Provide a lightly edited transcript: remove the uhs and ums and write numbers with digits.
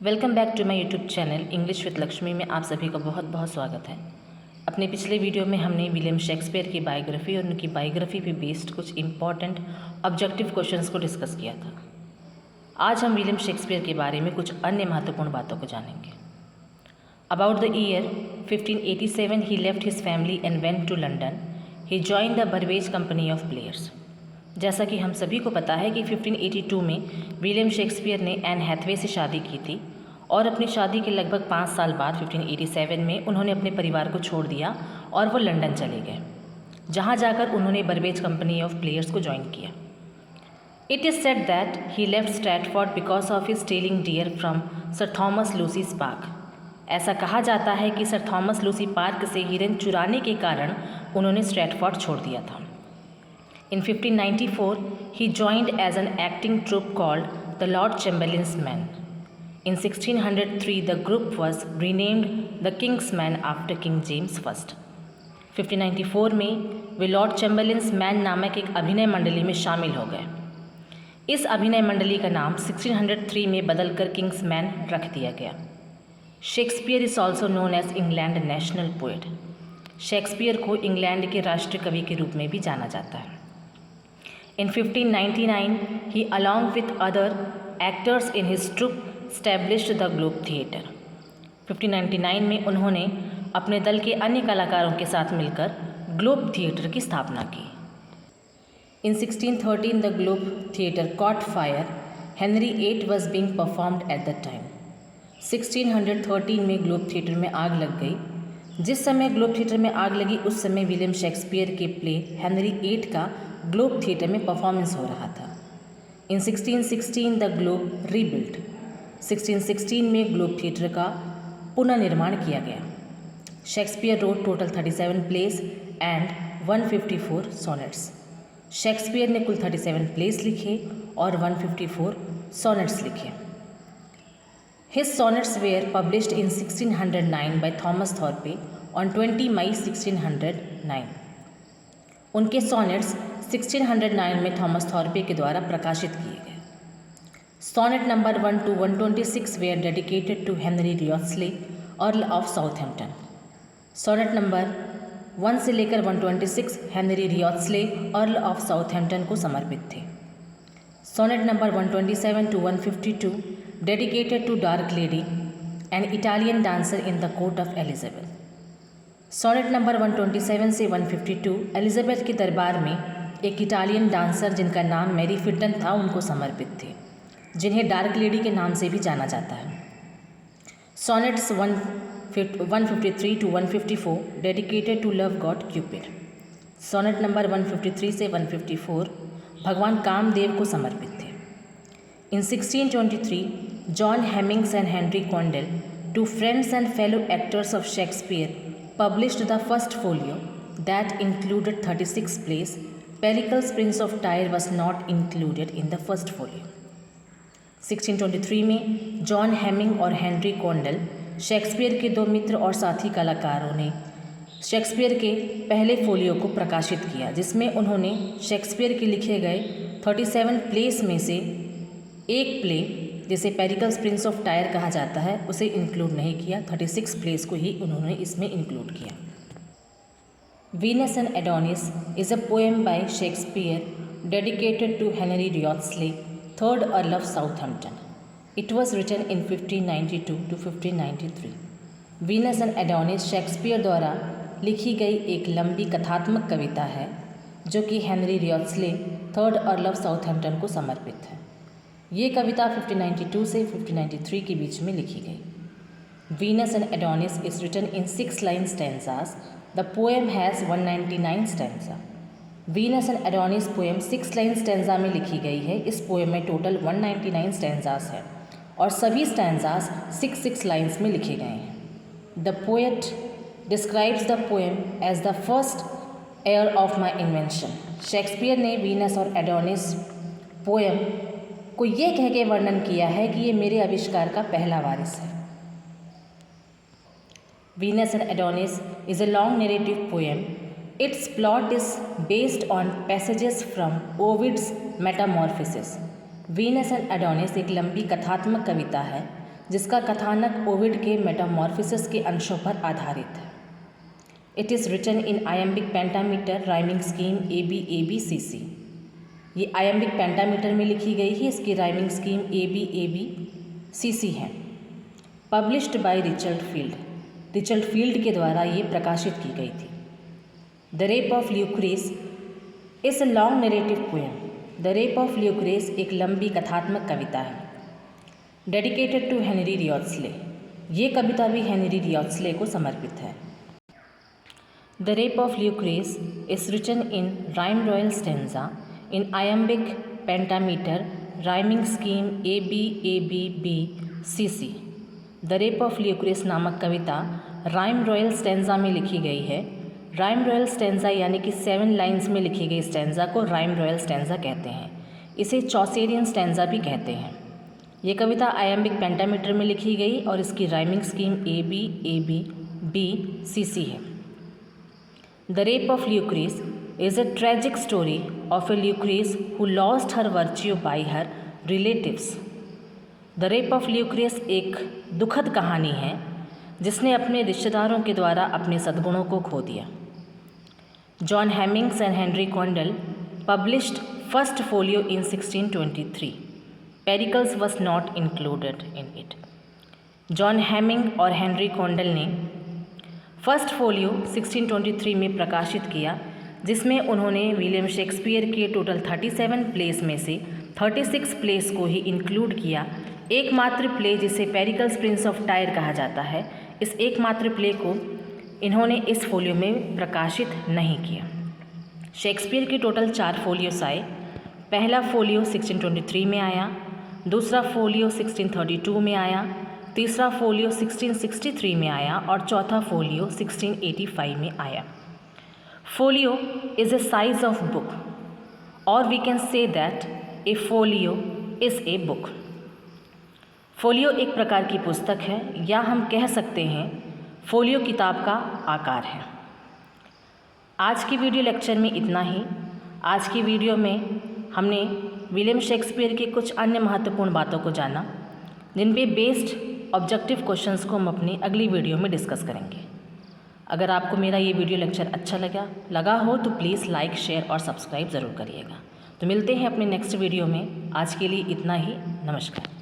Welcome back to my YouTube channel English with Lakshmi में आप सभी का बहुत बहुत स्वागत है। अपने पिछले वीडियो में हमने विलियम शेक्सपियर की बायोग्राफी और उनकी बायोग्राफी पे बेस्ड कुछ इंपॉर्टेंट ऑब्जेक्टिव क्वेश्चंस को डिस्कस किया था। आज हम विलियम शेक्सपियर के बारे में कुछ अन्य महत्वपूर्ण बातों को जानेंगे। About the year 1587 he left his family and went to London. He join the Burbage's company of players. जैसा कि हम सभी को पता है कि 1582 में विलियम शेक्सपियर ने एन हैथवे से शादी की थी और अपनी शादी के लगभग 5 साल बाद 1587 में उन्होंने अपने परिवार को छोड़ दिया और वो लंदन चले गए, जहाँ जाकर उन्होंने बर्वेज कंपनी ऑफ प्लेयर्स को ज्वाइन किया। It is said that he left Stratford because of his stealing dear from sir Thomas Lucy park. ऐसा कहा जाता है कि सर थॉमस लूसी पार्क से हिरन चुराने के कारण उन्होंने स्ट्रैटफोर्ड छोड़ दिया था। In 1594, he joined as an acting troupe called the Lord Chamberlain's Men. In 1603, the group was renamed the King's Men after King James I. 1594 में वे लॉर्ड चैम्बरलिन्स मैन नामक एक अभिनय मंडली में शामिल हो गए। इस अभिनय मंडली का नाम 1603 में बदलकर किंग्स मैन रख दिया गया। Shakespeare is also known as England national poet. Shakespeare को इंग्लैंड के राष्ट्रीय कवि के रूप में भी जाना जाता है। In 1599, he along with other actors in his troupe established the Globe Theatre. 1599 में उन्होंने अपने दल के अन्य कलाकारों के साथ मिलकर ग्लोब थिएटर की स्थापना की। In 1613, the Globe Theatre caught fire. Henry VIII was being performed at that time. 1613 में ग्लोब थिएटर में आग लग गई। जिस समय ग्लोब थिएटर में आग लगी उस समय विलियम शेक्सपियर के प्ले हेनरी VIII का ग्लोब थिएटर में परफॉर्मेंस हो रहा था। इन 1616 द ग्लोब रीबिल्ट। 1616 में ग्लोब थिएटर का पुनर्निर्माण किया गया। Shakespeare wrote total 37 plays and 154 sonnets. Shakespeare ने कुल 37 प्लेस लिखे और 154 सोनेट्स लिखे। His sonnets were published in 1609 by Thomas Thorpe on 20 मई 1609. उनके सोनेट्स 1609 में थॉमस थॉर्पे के द्वारा प्रकाशित किए गए। Sonnet number 1 to 126 were dedicated to Henry Wriothesley Earl of Southampton. Sonnet number 1 से लेकर 126 Henry Wriothesley Earl of Southampton को समर्पित थे। Sonnet number 127 to 152 dedicated to dark lady an Italian dancer in the court of Elizabeth. Sonnet number 127 से 152 Elizabeth के दरबार में एक इटालियन डांसर जिनका नाम मैरी फिटन था उनको समर्पित थे, जिन्हें डार्क लेडी के नाम से भी जाना जाता है। Sonnets 153 to 154 dedicated to love god Cupid. Sonnet number 153 से 154 भगवान कामदेव को समर्पित थे। In 1623 John Heminges and Henry Condell, two friends and fellow actors of Shakespeare, published the first folio that included 36 plays. Pericles Prince of Tyre was not included in the first folio. 1623 में John Heming और Henry Condell Shakespeare के दो मित्र और साथी कलाकारों ने Shakespeare के पहले फोलियो को प्रकाशित किया, जिसमें उन्होंने शेक्सपियर के लिखे गए 37 प्लेस में से एक प्ले जिसे पेरिकल्स प्रिंस ऑफ टायर कहा जाता है उसे इंक्लूड नहीं किया। 36 प्लेस को ही उन्होंने इसमें इंक्लूड किया। Venus and Adonis is a poem by Shakespeare dedicated to Henry Wriothesley, third Earl of Southampton. It was written in 1592 to 1593। Venus and Adonis Shakespeare द्वारा लिखी गई एक लंबी कथात्मक कविता है जो कि Henry Wriothesley, third Earl of Southampton को समर्पित है। ये कविता 1592 से 1593 के बीच में लिखी गई। Venus and Adonis is written in 6 line stanzas. The poem has 199 stanza. Venus and Adonis poem 6 line stanza में लिखी गई है। इस पोएम में टोटल 199 स्टैंजास है और सभी स्टैंजास 6 लाइन्स में लिखे गए हैं। The poet describes the poem as the first heir of my invention. Shakespeare ने वीनस और एडोनिस पोएम को ये कह के वर्णन किया है कि ये मेरे आविष्कार का पहला वारिस है। Venus and Adonis is a long narrative poem. Its plot is based on passages from Ovid's Metamorphoses. Venus and Adonis एक लंबी कथात्मक कविता है जिसका कथानक ओविड के मेटामॉर्फोसिस के अंशों पर आधारित है। It is written in iambic pentameter rhyming scheme ABABCC। ये आयम्बिक पेंटामीटर में लिखी गई है। इसकी राइमिंग स्कीम ABABCC है। पब्लिश्ड बाय रिचर्ड फील्ड के द्वारा ये प्रकाशित की गई थी। The Rape of Lucrece is a long narrative poem. The Rape of Lucrece एक लंबी कथात्मक कविता है। Dedicated to Henry Wriothesley. ये कविता भी हेनरी रियोट्सले को समर्पित है। The Rape of Lucrece is written in rhyme royal stanza in iambic pentameter rhyming scheme ABABBCC। The Rape of Lucrece नामक कविता राइम रॉयल स्टेंजा में लिखी गई है। राइम रॉयल स्टेंजा यानी कि 7 लाइन्स में लिखी गई स्टेंजा को राइम रॉयल स्टेंजा कहते हैं। इसे चौसेरियन स्टेंजा भी कहते हैं। ये कविता आयम्बिक पेंटामीटर में लिखी गई और इसकी राइमिंग स्कीम ABABBCC है। The Rape of Lucrece is a tragic story of a Lucrece who lost her virtue by her relatives। The rape of Lucrece एक दुखद कहानी है जिसने अपने रिश्तेदारों के द्वारा अपने सद्गुणों को खो दिया। John Heminges and Henry Condell published first folio in 1623। Pericles was not included in it। John Heming और हेनरी कॉन्डल ने फर्स्ट फोलियो 1623 में प्रकाशित किया, जिसमें उन्होंने विलियम शेक्सपियर के टोटल 37 प्लेस में से 36 प्लेस को ही इंक्लूड किया। एकमात्र प्ले जिसे पेरिकल्स प्रिंस ऑफ टायर कहा जाता है, इस एकमात्र प्ले को इन्होंने इस फोलियो में प्रकाशित नहीं किया। शेक्सपियर के टोटल 4 फोलियोस आए। पहला फोलियो 1623 में आया, दूसरा फोलियो 1632 में आया, तीसरा फोलियो 1663 में आया और चौथा फोलियो 1685 में आया। Folio is a size of book, or we can say that a folio is a book। Folio एक प्रकार की पुस्तक है, या हम कह सकते हैं फोलियो किताब का आकार है। आज की वीडियो लेक्चर में इतना ही। आज की वीडियो में हमने विलियम शेक्सपियर के कुछ अन्य महत्वपूर्ण बातों को जाना, जिन पे बेस्ड ऑब्जेक्टिव क्वेश्चंस को हम अपनी अगली वीडियो में डिस्कस करेंगे। अगर आपको मेरा ये वीडियो लेक्चर अच्छा लगा हो तो प्लीज़ लाइक, शेयर और सब्सक्राइब ज़रूर करिएगा। तो मिलते हैं अपने नेक्स्ट वीडियो में। आज के लिए इतना ही। नमस्कार।